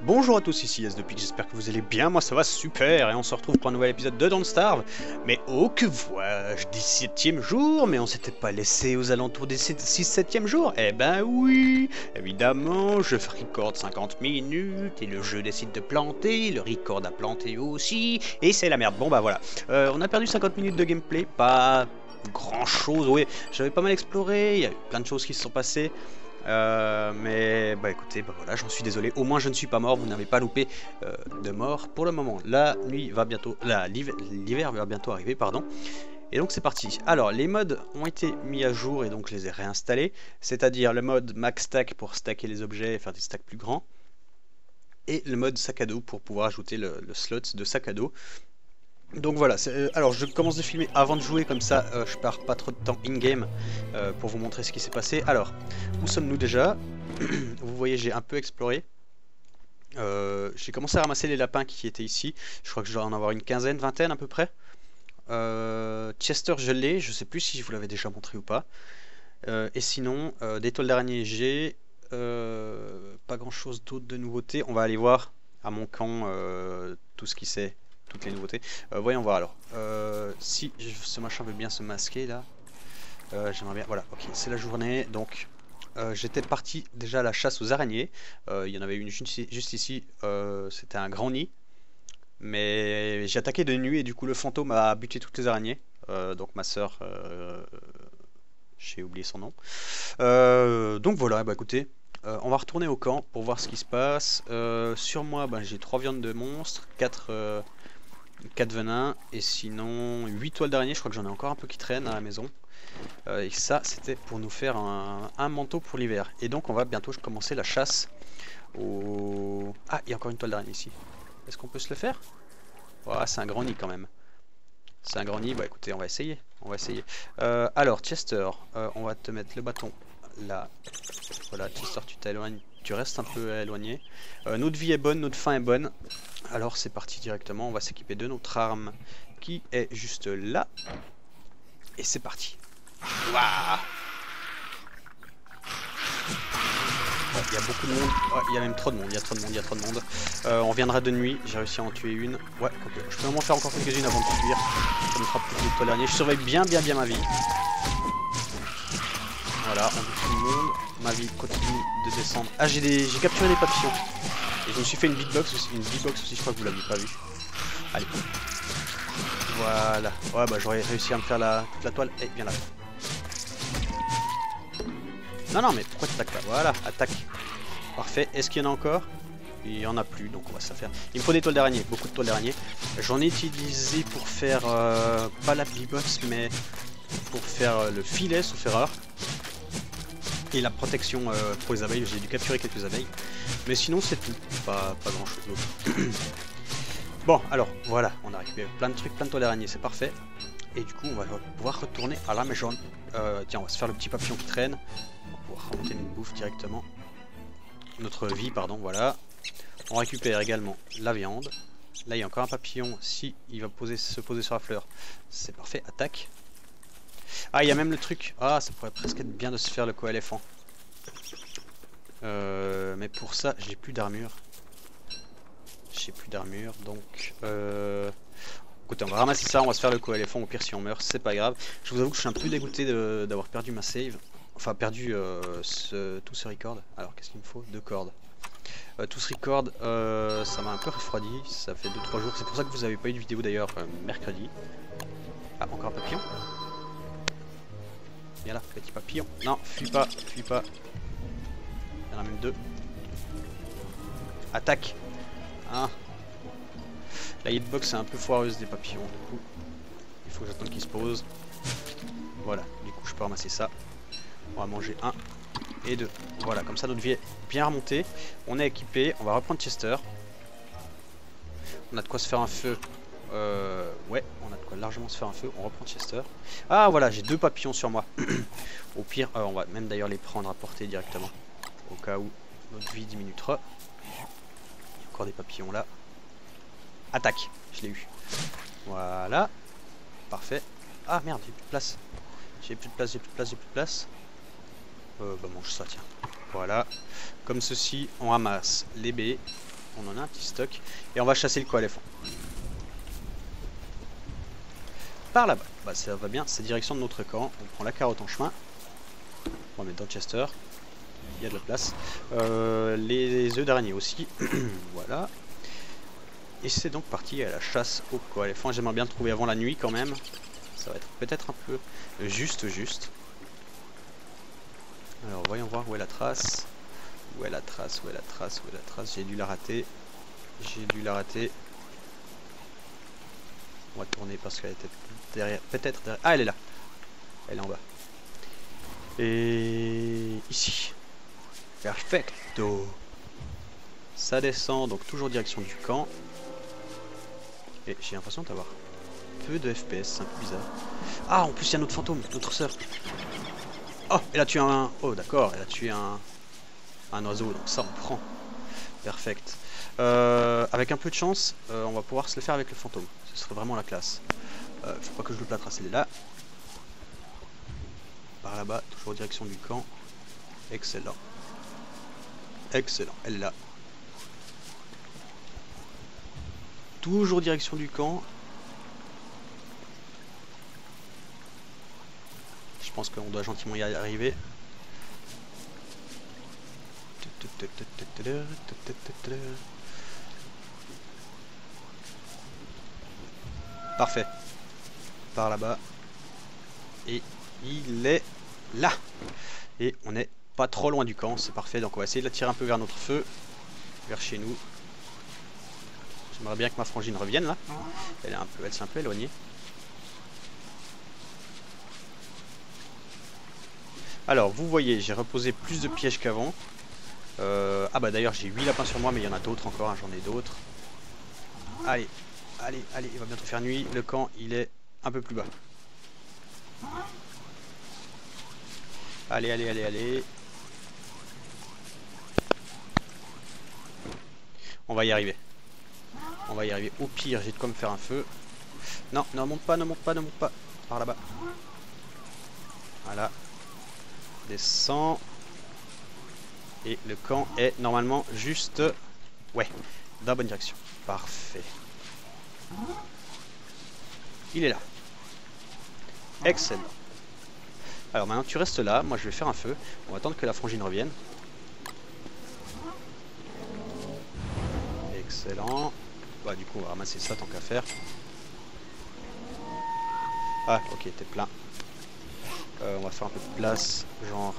Bonjour à tous, ici S2Pix, j'espère que vous allez bien, moi ça va super, et on se retrouve pour un nouvel épisode de Don't Starve. Mais oh que vois-je, 17e jour, mais on s'était pas laissé aux alentours des 6-7e jours? Eh ben oui, évidemment, je record 50 minutes, et le jeu décide de planter, le record a planté aussi, et c'est la merde. Bon bah voilà, on a perdu 50 minutes de gameplay, pas grand chose, oui, j'avais pas mal exploré, il y a eu plein de choses qui se sont passées. Mais bah écoutez, bah voilà, j'en suis désolé. Au moins je ne suis pas mort, vous n'avez pas loupé de mort pour le moment. La nuit va bientôt, l'hiver va bientôt arriver, pardon. Et donc c'est parti. Alors les mods ont été mis à jour et donc je les ai réinstallés. C'est-à-dire le mode max stack pour stacker les objets et faire des stacks plus grands. Et le mode sac à dos pour pouvoir ajouter le slot de sac à dos. Donc voilà, alors je commence de filmer avant de jouer, comme ça je perds pas trop de temps in-game pour vous montrer ce qui s'est passé. Alors, où sommes-nous déjà? Vous voyez, j'ai un peu exploré. J'ai commencé à ramasser les lapins qui étaient ici. Je crois que je dois en avoir une quinzaine, vingtaine à peu près. Chester, je l'ai, je sais plus si je vous l'avais déjà montré ou pas. Et sinon, des toiles d'araignée, j'ai pas grand-chose d'autre de nouveauté. On va aller voir à mon camp tout ce qui c'est. Toutes les nouveautés. Voyons voir alors. Si ce machin veut bien se masquer là, j'aimerais bien. Voilà, ok, c'est la journée. Donc, j'étais parti déjà à la chasse aux araignées. Il y en avait une juste ici. C'était un grand nid. Mais j'ai attaqué de nuit et du coup, le fantôme a buté toutes les araignées. Donc, ma soeur, j'ai oublié son nom. Donc voilà, bah écoutez. On va retourner au camp pour voir ce qui se passe. Sur moi, bah, j'ai 3 viandes de monstres, 4 venins, et sinon 8 toiles d'araignée, je crois que j'en ai encore un peu qui traînent à la maison. Et ça, c'était pour nous faire un manteau pour l'hiver. Et donc on va bientôt commencer la chasse au... Ah, il y a encore une toile d'araignée ici. Est-ce qu'on peut se le faire? Voilà, c'est un grand nid quand même. C'est un grand nid, bah écoutez, on va essayer. On va essayer. Alors, Chester, on va te mettre le bâton là. Voilà, Chester, tu t'éloignes, tu restes un peu éloigné. Notre vie est bonne, notre faim est bonne. Alors c'est parti directement, on va s'équiper de notre arme qui est juste là. Et c'est parti. Waouh! Il y a beaucoup de monde, il y a même trop de monde, il y a trop de monde, il y a trop de monde. On reviendra de nuit, j'ai réussi à en tuer une. Ouais, ok, je peux vraiment faire encore quelques-unes avant de fuir. Ça me fera plus de toile dernier. Je surveille bien ma vie. Voilà, on bute tout le monde. Ma vie continue de descendre. Ah, j'ai capturé des papillons. Et je me suis fait une big box aussi, je crois que vous l'aviez pas vu. Allez. Voilà. Ouais, bah j'aurais réussi à me faire toute la toile. Eh, viens là. Non, mais pourquoi tu attaques pas? Voilà, attaque. Parfait. Est-ce qu'il y en a encore? Il y en a plus, donc on va se faire. Il me faut des toiles d'araignée, beaucoup de toiles d'araignée. J'en ai utilisé pour faire, pas la big box, mais pour faire le filet, sauf erreur. Et la protection pour les abeilles, j'ai dû capturer quelques abeilles. Mais sinon c'est tout, pas grand chose d'autre. Bon, alors voilà, on a récupéré plein de trucs, plein de toiles d'araignée, c'est parfait. Et du coup on va pouvoir retourner à la maison. Tiens, on va se faire le petit papillon qui traîne. On va pouvoir remonter une bouffe directement. Notre vie, pardon, voilà. On récupère également la viande. Là il y a encore un papillon, si il va se poser sur la fleur, c'est parfait, attaque. Ah, il y a même le truc. Ah, ça pourrait presque être bien de se faire le coéléphant. Mais pour ça, j'ai plus d'armure. Donc... Écoutez, on va ramasser ça, on va se faire le coéléphant. Au pire, si on meurt, c'est pas grave. Je vous avoue que je suis un peu dégoûté d'avoir perdu ma save. Enfin, perdu tout ce record. Alors, qu'est-ce qu'il me faut? 2 cordes. Tout ce record, ça m'a un peu refroidi. Ça fait 2-3 jours. C'est pour ça que vous avez pas eu de vidéo d'ailleurs mercredi. Ah, encore un papillon. Viens là, petit papillon. Non, fuis pas, fuis pas. Il y en a même 2. Attaque. Ah. La hitbox est un peu foireuse des papillons, du coup. Il faut que j'attende qu'ils se posent. Voilà, du coup je peux ramasser ça. On va manger 1 et 2. Voilà, comme ça notre vie est bien remontée. On est équipé, on va reprendre Chester. On a de quoi se faire un feu. Ouais, on a de quoi largement se faire un feu. On reprend Chester. Ah voilà, j'ai 2 papillons sur moi. Au pire, on va même d'ailleurs les prendre à portée directement. Au cas où notre vie diminuera. Il y a encore des papillons là. Attaque, je l'ai eu. Voilà. Parfait. Ah merde, j'ai plus de place. J'ai plus de place. Bah mange ça, tiens. Voilà. Comme ceci, on ramasse les baies. on en a un petit stock. Et on va chasser le coéléphant. Par là-bas, bah, ça va bien, c'est direction de notre camp. On prend la carotte en chemin. On va mettre dans Chester. Il y a de la place. Les œufs d'araignée aussi. Voilà. Et c'est donc parti à la chasse au coéléphant. J'aimerais bien le trouver avant la nuit quand même. Ça va être peut-être un peu juste. Alors voyons voir où est la trace. Où est la trace? J'ai dû la rater. On va tourner parce qu'elle était derrière. Peut-être derrière. Ah, elle est là. Elle est en bas. Et ici. Perfecto. Ça descend, donc toujours direction du camp. Et j'ai l'impression d'avoir peu de FPS, c'est un peu bizarre. Ah, en plus il y a notre fantôme, notre sœur. Oh, elle a tué un... Oh, d'accord, elle a tué un oiseau, donc ça on prend. Perfect. Avec un peu de chance, on va pouvoir se le faire avec le fantôme. Ce serait vraiment la classe. Faut pas que je loupe la trace, elle est là. Par là-bas, toujours en direction du camp. Excellent. Excellent, elle est là. Toujours direction du camp. Je pense qu'on doit gentiment y arriver. Parfait. Par là-bas. Et il est là. Et on n'est pas trop loin du camp, c'est parfait. Donc on va essayer de la tirer un peu vers notre feu. Vers chez nous. J'aimerais bien que ma frangine revienne là. Elle s'est un peu éloignée. Alors vous voyez, j'ai reposé plus de pièges qu'avant. Ah bah d'ailleurs j'ai 8 lapins sur moi, mais il y en a d'autres encore, hein, j'en ai d'autres. Allez, il va bientôt faire nuit. Le camp il est un peu plus bas. Allez. On va y arriver. Au pire, j'ai de quoi me faire un feu. Non, ne monte pas. Par là-bas. Voilà. Descends. Et le camp est normalement juste... Ouais, dans la bonne direction. Parfait. Il est là. Excellent. Alors maintenant tu restes là, moi je vais faire un feu. On va attendre que la frangine revienne. Excellent. Bah du coup on va ramasser ça tant qu'à faire. Ah ok, t'es plein. On va faire un peu de place, genre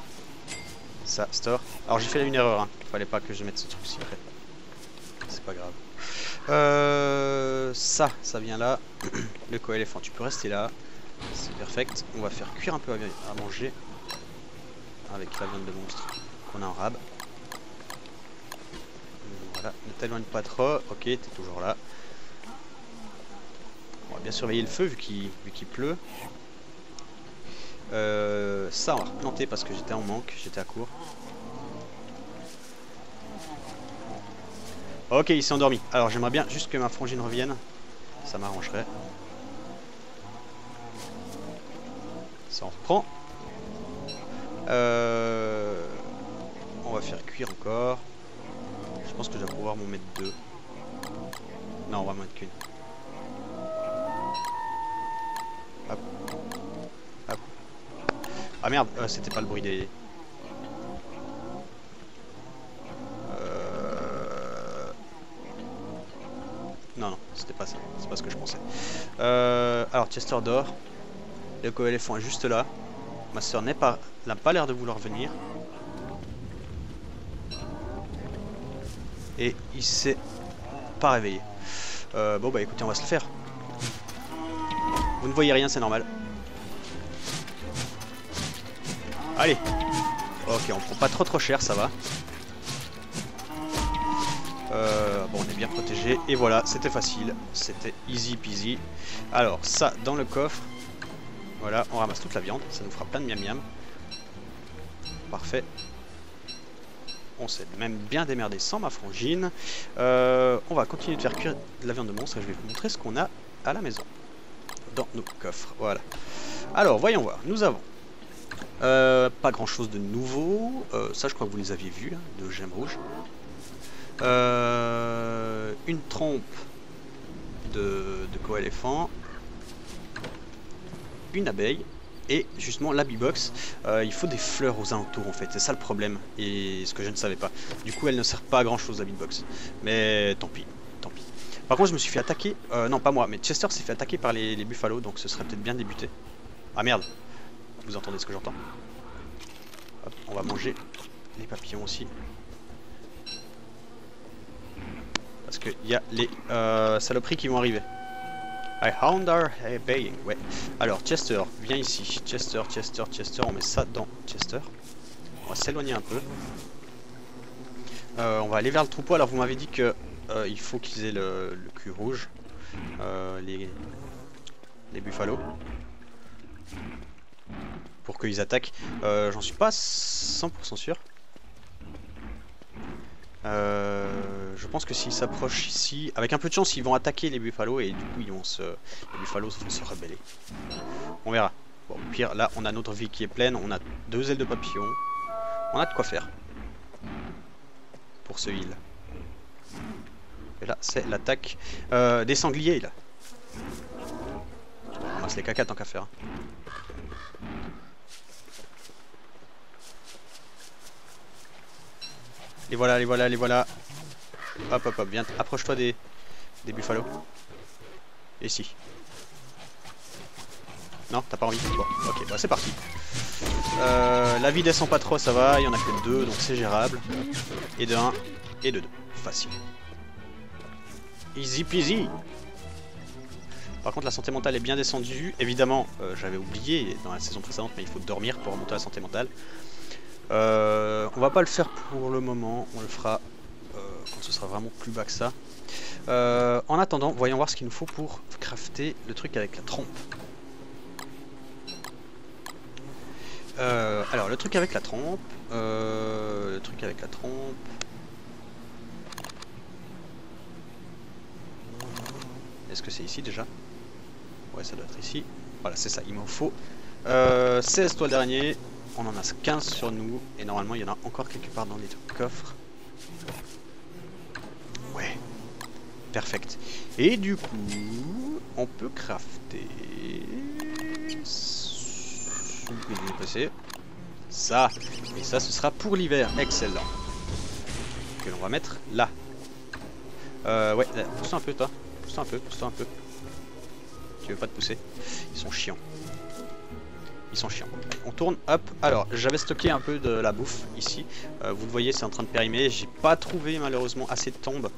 ça, store. Alors j'ai fait une erreur, hein. Fallait pas que je mette ce truc-ci près. C'est pas grave. Ça vient là. Le coéléphant, tu peux rester là. C'est perfect. On va faire cuire un peu à manger avec la viande de monstre qu'on a en rab. Voilà, ne t'éloigne pas trop. Ok, t'es toujours là. On va bien surveiller le feu vu qu'il pleut. Ça on va replanter parce que j'étais en manque, j'étais à court. Ok, il s'est endormi. Alors j'aimerais bien juste que ma frangine revienne. Ça m'arrangerait. Ça on reprend. On va faire cuire encore. Je pense que je vais pouvoir m'en mettre 2. Non, on va m'en mettre qu'une. Hop. Hop. Ah merde, c'était pas le bruit des... Non, c'était pas ça. C'est pas ce que je pensais. Alors, Chester dort. Le coéléphant est juste là. Ma soeur n'a pas l'air de vouloir venir. Et il s'est pas réveillé. Bon bah écoutez, on va se le faire. Vous ne voyez rien, c'est normal. Allez. Ok, on prend pas trop cher, ça va. Bon, on est bien protégé. Et voilà, c'était facile. C'était easy peasy. Alors, ça, dans le coffre. Voilà, on ramasse toute la viande. Ça nous fera plein de miam miam. Parfait. On s'est même bien démerdé sans ma frangine. On va continuer de faire cuire de la viande de monstre. Et je vais vous montrer ce qu'on a à la maison. Dans nos coffres. Voilà. Alors, voyons voir. Nous avons... pas grand chose de nouveau. Ça, je crois que vous les aviez vus, hein, de gemmes rouges. une trompe de coéléphant, une abeille et justement la bee-box. Il faut des fleurs aux alentours en fait, c'est ça le problème et ce que je ne savais pas. Du coup elle ne sert pas à grand chose la bee-box, mais tant pis, tant pis. Par contre je me suis fait attaquer, non pas moi, mais Chester s'est fait attaquer par les buffalos, donc ce serait peut-être bien de débuter. Ah merde, vous entendez ce que j'entends? Hop, on va manger les papillons aussi. Parce qu'il y a les saloperies qui vont arriver. I hound are baying. Ouais. Alors, Chester, viens ici. Chester, on met ça dans Chester. On va s'éloigner un peu. On va aller vers le troupeau. Alors, vous m'avez dit que il faut qu'ils aient le cul rouge. Les buffalos. Pour qu'ils attaquent. J'en suis pas 100% sûr. Je pense que s'ils s'approchent ici, avec un peu de chance, ils vont attaquer les buffalos et du coup les buffalos vont se rebeller. On verra. Bon, au pire, là, on a notre vie qui est pleine, on a 2 ailes de papillon, on a de quoi faire pour ce heal. Et là, c'est l'attaque des sangliers là. On ramasse les cacas tant qu'à faire. Les voilà, les voilà, les voilà. Hop, hop, hop, viens, approche-toi des buffalos. Et ici. Non, t'as pas envie? Bon, ok, bah c'est parti. La vie descend pas trop, ça va, il y en a que 2, donc c'est gérable. Et de 1, et de 2. Facile. Easy peasy. Par contre, la santé mentale est bien descendue. Évidemment, j'avais oublié dans la saison précédente, mais il faut dormir pour remonter la santé mentale. On va pas le faire pour le moment, on le fera quand ce sera vraiment plus bas que ça. En attendant, voyons voir ce qu'il nous faut pour crafter le truc avec la trompe. Alors le truc avec la trompe, est-ce que c'est ici déjà? Ouais, ça doit être ici. Voilà, c'est ça, il m'en faut 16 toiles d'araignée. On en a 15 sur nous et normalement il y en a encore quelque part dans les coffres. Ouais, perfect. Et du coup, on peut crafter ça. Et ça, ce sera pour l'hiver. Excellent. Que l'on va mettre là. Ouais, pousse-toi un peu, toi. Pousse-toi un peu, pousse-toi un peu. Tu veux pas te pousser? Ils sont chiants. Ils sont chiants. On tourne, hop. Alors, j'avais stocké un peu de la bouffe ici. Vous le voyez, c'est en train de périmer. J'ai pas trouvé malheureusement assez de tombes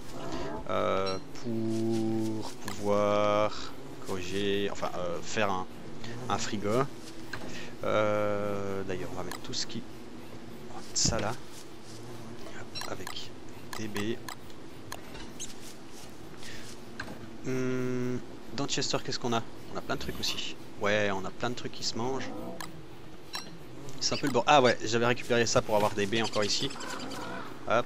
pour pouvoir corriger, enfin faire un frigo. D'ailleurs, on va mettre tout ce qui... On va mettre ça là. Hop, avec DB. Dans Chester, qu'est-ce qu'on a? On a plein de trucs aussi. Ouais, on a plein de trucs qui se mangent. C'est un peu le bord. Ah ouais, j'avais récupéré ça pour avoir des baies encore ici. Hop.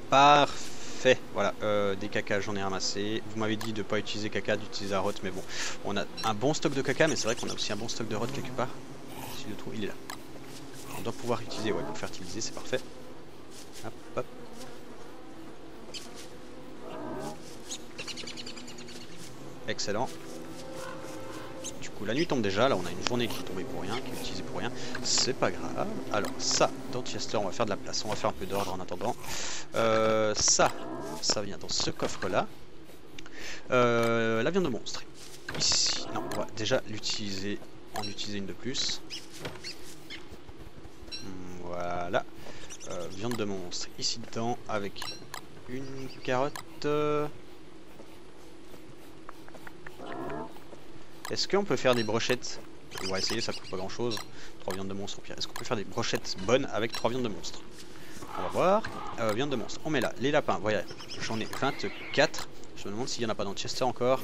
Parfait. Voilà, des caca, j'en ai ramassé. Vous m'avez dit de ne pas utiliser caca, d'utiliser la rot, mais bon. On a un bon stock de caca, mais c'est vrai qu'on a aussi un bon stock de rot quelque part. Si je le trouve, il est là. On doit pouvoir utiliser, ouais, pour fertiliser, c'est parfait. Hop, hop. Excellent. Du coup la nuit tombe déjà, là on a une journée qui est tombée pour rien, qui est utilisée pour rien, c'est pas grave. Alors ça, dans Chester on va faire de la place, on va faire un peu d'ordre en attendant. Ça vient dans ce coffre là. La viande de monstre, ici, non, on va déjà l'utiliser, en utiliser une de plus. Voilà. Viande de monstre ici dedans avec une carotte. Est-ce qu'on peut faire des brochettes? On va essayer, ça coûte pas grand chose. 3 viandes de monstre au pire. Est-ce qu'on peut faire des brochettes bonnes avec 3 viandes de monstre? On va voir. Viande de monstre. On met là. Les lapins, voilà. J'en ai 24. Je me demande s'il n'y en a pas dans Chester encore.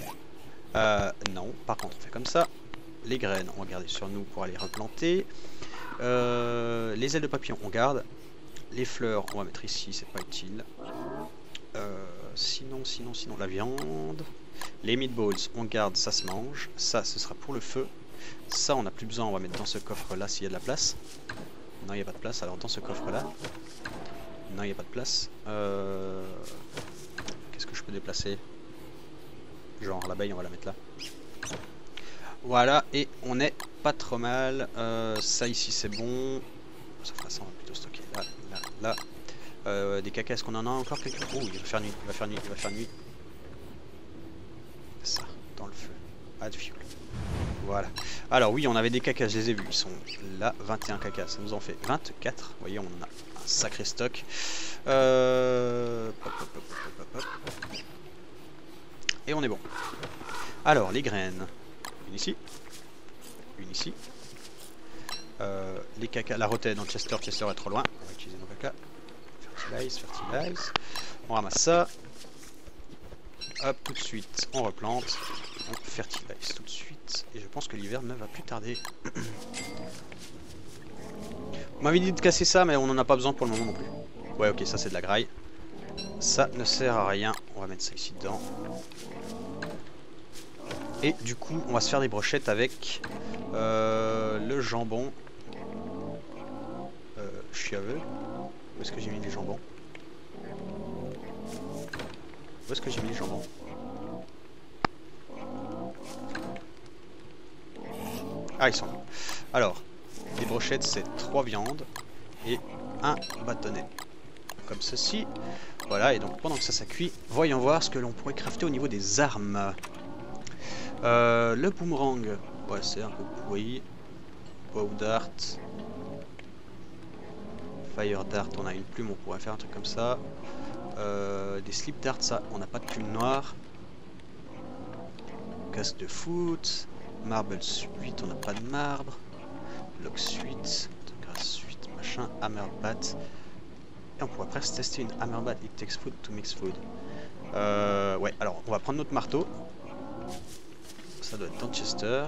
Non. Par contre, on fait comme ça. Les graines, on va garder sur nous pour aller replanter. Les ailes de papillon, on garde. Les fleurs, on va mettre ici, c'est pas utile. Sinon, la viande. Les meatballs, on garde, ça se mange. Ça, ce sera pour le feu. Ça, on n'a plus besoin, on va mettre dans ce coffre là s'il y a de la place. Non, il n'y a pas de place. Alors dans ce coffre là. Non, il n'y a pas de place. Qu'est-ce que je peux déplacer? Genre l'abeille, on va la mettre là. Voilà, et on est pas trop mal. Ça ici c'est bon. Ça fera ça, on va plutôt stocker là, là, là. Des cacas, est-ce qu'on en a encore quelques? Oh, il va faire nuit, il va faire nuit, il va faire nuit. Ça, dans le feu. Pas de fuel. Voilà. Alors oui, on avait des cacas, je les ai vus. Ils sont là, 21 cacas. Ça nous en fait 24. Vous voyez, on en a un sacré stock. Et on est bon. Alors, les graines. Une ici. Une ici. Les cacas, la rotaine dans Chester. Chester est trop loin. On va utiliser nos cacas. Fertilize, fertilize. On ramasse ça. Hop, tout de suite, on replante. On fertilise tout de suite. Et je pense que l'hiver ne va plus tarder. On m'avait dit de casser ça, mais on n'en a pas besoin pour le moment non plus. Ouais, ok, ça c'est de la graille. Ça ne sert à rien. On va mettre ça ici dedans. Et du coup, on va se faire des brochettes avec le jambon. Je suis aveugle. Où est-ce que j'ai mis les jambons? Où est-ce que j'ai mis les jambons? Ah, ils sont là. Alors, les brochettes, c'est 3 viandes et un bâtonnet. Comme ceci. Voilà, et donc pendant que ça cuit, voyons voir ce que l'on pourrait crafter au niveau des armes. Le boomerang, ouais, c'est un peu pourri. Bow dart. Fire dart, on a une plume, on pourrait faire un truc comme ça. Des slip darts, ça, on n'a pas de plume noire. Casque de foot. Marble suite, on n'a pas de marbre. Lock suite, grass suite, machin. Hammer bat. Et on pourrait presque tester une hammer bat. It takes food to mix food. Ouais, alors on va prendre notre marteau. Ça doit être dans Chester.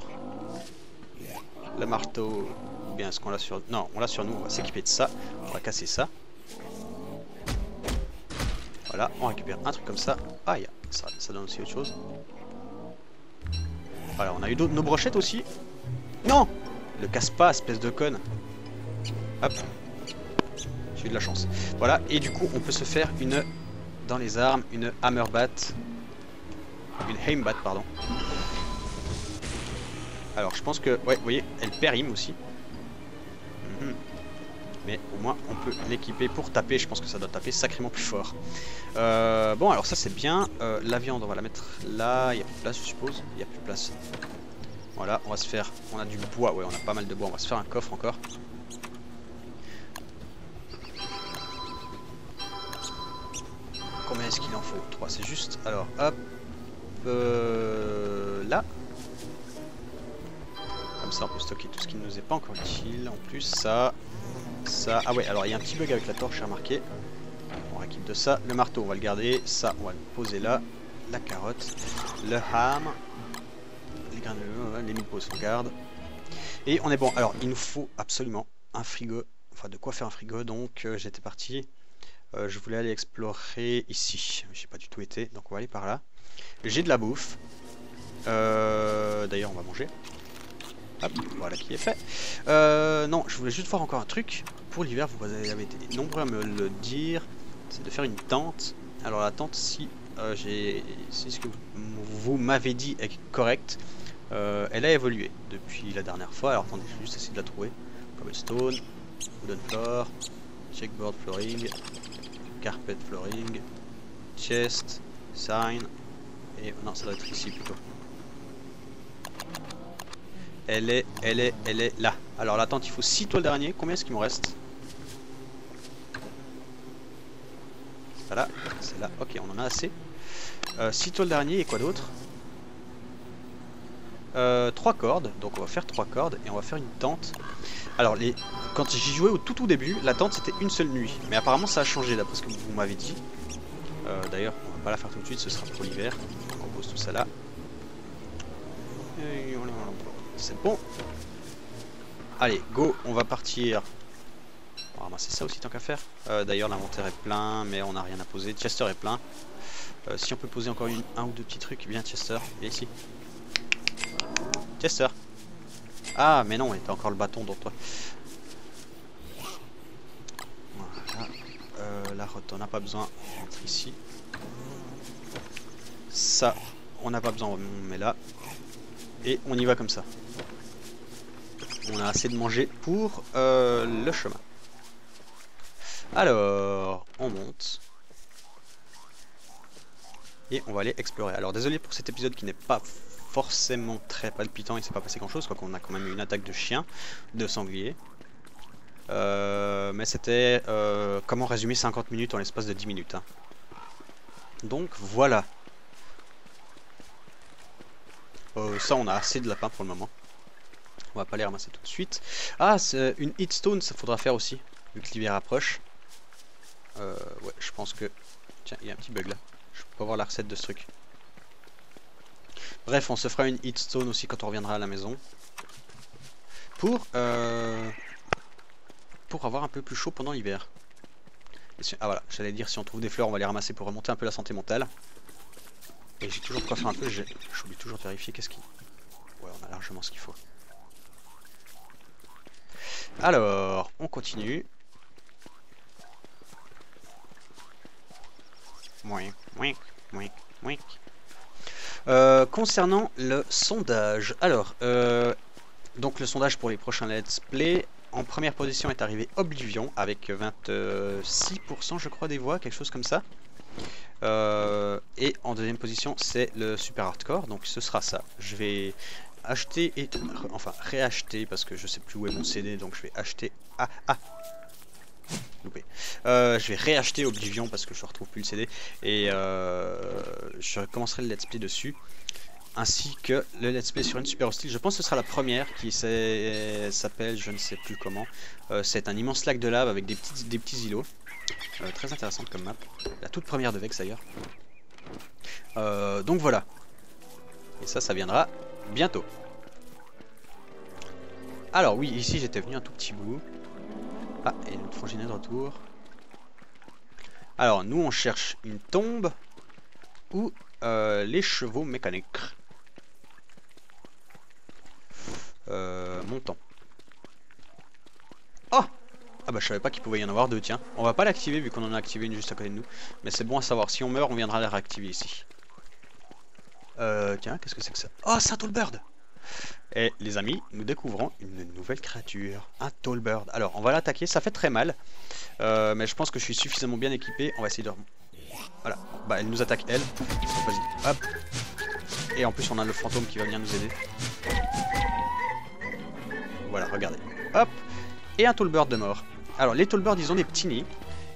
Le marteau, ou bien est-ce qu'on l'a sur... Non, on l'a sur nous, on va s'équiper de ça. On va casser ça. Voilà, on récupère un truc comme ça. Ah, ça donne aussi autre chose. Voilà, on a eu nos brochettes aussi. Non! Le casse pas, espèce de conne. Hop. J'ai eu de la chance. Voilà, et du coup, on peut se faire une... Dans les armes, une hammer bat. Une aim bat, pardon. Alors je pense que, ouais, vous voyez, elle périme aussi. Mais au moins on peut l'équiper pour taper. Je pense que ça doit taper sacrément plus fort. Bon, alors ça c'est bien. La viande, on va la mettre là. Il n'y a plus de place, je suppose. Il n'y a plus de place. Voilà, on va se faire... On a du bois, ouais, on a pas mal de bois. On va se faire un coffre encore. Combien est-ce qu'il en faut? 3, c'est juste. Alors, hop. Là. Comme ça on peut stocker tout ce qui ne nous est pas encore utile. En plus ça, ah ouais, alors il y a un petit bug avec la torche, j'ai remarqué. On rééquipe de ça. Le marteau on va le garder, ça on va le poser là. La carotte, le ham, les grains de les mille on garde. Et on est bon. Alors il nous faut absolument un frigo, enfin de quoi faire un frigo. Donc j'étais parti, je voulais aller explorer ici, j'ai pas du tout été, donc on va aller par là. J'ai de la bouffe, d'ailleurs on va manger. Hop, voilà qui est fait. Non, je voulais juste voir encore un truc. Pour l'hiver, vous avez été nombreux à me le dire. C'est de faire une tente. Alors la tente, si ce que vous m'avez dit est correct, elle a évolué depuis la dernière fois. Alors attendez, je vais juste essayer de la trouver. Cobblestone, wooden floor, checkboard flooring, carpet flooring, chest, sign. Et non, ça doit être ici plutôt. Elle est là. Alors la tente, il faut 6 toiles d'araignée. Combien est-ce qu'il me reste? Voilà, c'est là. Ok, on en a assez. 6 toiles d'araignée et quoi d'autre? 3 cordes. Donc on va faire 3 cordes et on va faire une tente. Alors quand j'y jouais au tout début, la tente c'était une seule nuit. Mais apparemment ça a changé d'après ce que vous m'avez dit. D'ailleurs, on va pas la faire tout de suite, ce sera pour l'hiver. Donc on pose tout ça là. C'est bon. Allez, go, on va partir. On va ramasser ça aussi tant qu'à faire. D'ailleurs, l'inventaire est plein, mais on n'a rien à poser. Chester est plein. Si on peut poser encore un ou deux petits trucs, viens Chester, viens ici. Chester. Ah, mais non, t'as encore le bâton dans toi. on n'a pas besoin, on rentre ici. Ça, on n'a pas besoin, on met là. Et on y va comme ça. On a assez de manger pour le chemin. Alors, on monte. Et on va aller explorer. Alors désolé pour cet épisode qui n'est pas forcément très palpitant, il ne s'est pas passé grand chose, quoi qu'on a quand même eu une attaque de chien, de sanglier. Mais c'était comment résumer 50 minutes en l'espace de 10 minutes. Hein. Donc voilà. Ça on a assez de lapins pour le moment. On va pas les ramasser tout de suite. Ah, c'est une hitstone, ça faudra faire aussi, vu que l'hiver approche. Ouais, je pense que... Tiens, il y a un petit bug là. Je peux pas voir la recette de ce truc. Bref, on se fera une hitstone aussi quand on reviendra à la maison. Pour avoir un peu plus chaud pendant l'hiver. Ah voilà, j'allais dire si on trouve des fleurs, on va les ramasser pour remonter un peu la santé mentale. Et j'ai toujours quoi faire un peu, j'oublie toujours de vérifier qu'est-ce qui... Ouais, on a largement ce qu'il faut. Alors, on continue. Concernant le sondage, alors, donc le sondage pour les prochains let's play, en première position est arrivé Oblivion avec 26% je crois des voix, quelque chose comme ça. Et en deuxième position c'est le Super Hardcore, donc ce sera ça. Je vais acheter et enfin réacheter parce que je sais plus où est mon CD, donc je vais acheter. Loupé. Je vais réacheter Oblivion parce que je ne retrouve plus le CD et je commencerai le let's play dessus, ainsi que le let's play sur une super hostile. Je pense que ce sera la première qui s'appelle, je ne sais plus comment. C'est un immense lac de lave avec des petits îlots. Très intéressante comme map. La toute première de Vex d'ailleurs. Donc voilà. Et ça viendra bientôt. Alors oui, ici j'étais venu un tout petit bout. Ah, et notre frangine est de retour. Alors, nous on cherche une tombe ou les chevaux mécaniques. Montant. Oh! Ah bah je savais pas qu'il pouvait y en avoir deux, tiens. On va pas l'activer vu qu'on en a activé une juste à côté de nous. Mais c'est bon à savoir, si on meurt on viendra la réactiver ici. Tiens, qu'est-ce que c'est que ça? Oh, c'est un Tallbird! Et les amis, nous découvrons une nouvelle créature, un Tallbird. Alors on va l'attaquer, ça fait très mal, mais je pense que je suis suffisamment bien équipé. On va essayer de... Voilà, bah elle nous attaque elle. Donc vas-y, hop. Et en plus on a le fantôme qui va venir nous aider. Voilà, regardez, hop. Et un Tallbird de mort. Alors les Tallbirds ils ont des petits nids,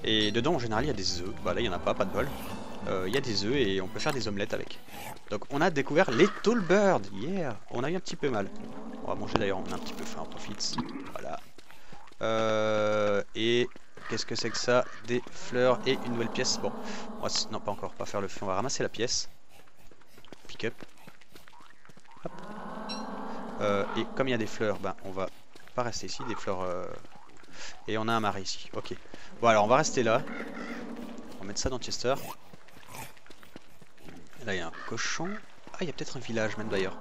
et dedans en général il y a des œufs. Bah là il n'y en a pas de bol. Il y a des œufs et on peut faire des omelettes avec. Donc on a découvert les Tallbirds. Yeah. On a eu un petit peu mal. On va manger d'ailleurs, on a un petit peu faim, on profite. Voilà. Et qu'est-ce que c'est que ça? Des fleurs et une nouvelle pièce. Bon, on va, non pas encore, pas faire le feu. On va ramasser la pièce. Pick up. Hop. Et comme il y a des fleurs, ben on va pas rester ici. Des fleurs. Et on a un marais ici. Ok. Bon alors on va rester là. On va mettre ça dans Chester. Là il y a un cochon. Ah il y a peut-être un village même d'ailleurs.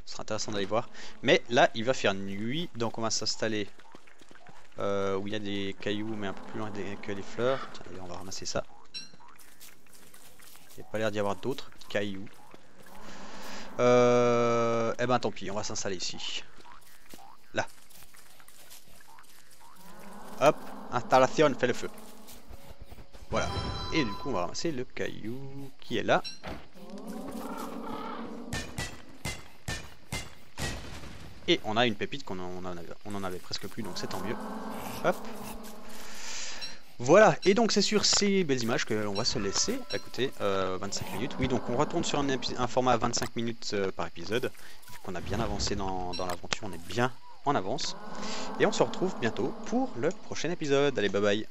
Ce sera intéressant d'aller voir. Mais là il va faire nuit. Donc on va s'installer où il y a des cailloux mais un peu plus loin que les fleurs. Tiens, on va ramasser ça. Il n'y a pas l'air d'y avoir d'autres cailloux. Eh ben tant pis, on va s'installer ici. Là. Hop, installation, fait le feu. Voilà. Et du coup on va ramasser le caillou qui est là. Et on a une pépite qu'on en avait presque plus, donc c'est tant mieux. Hop. Voilà, et donc c'est sur ces belles images que l'on va se laisser. Écoutez, 25 minutes. Oui, donc on retourne sur un format 25 minutes par épisode. On a bien avancé dans l'aventure, on est bien en avance. Et on se retrouve bientôt pour le prochain épisode. Allez, bye bye.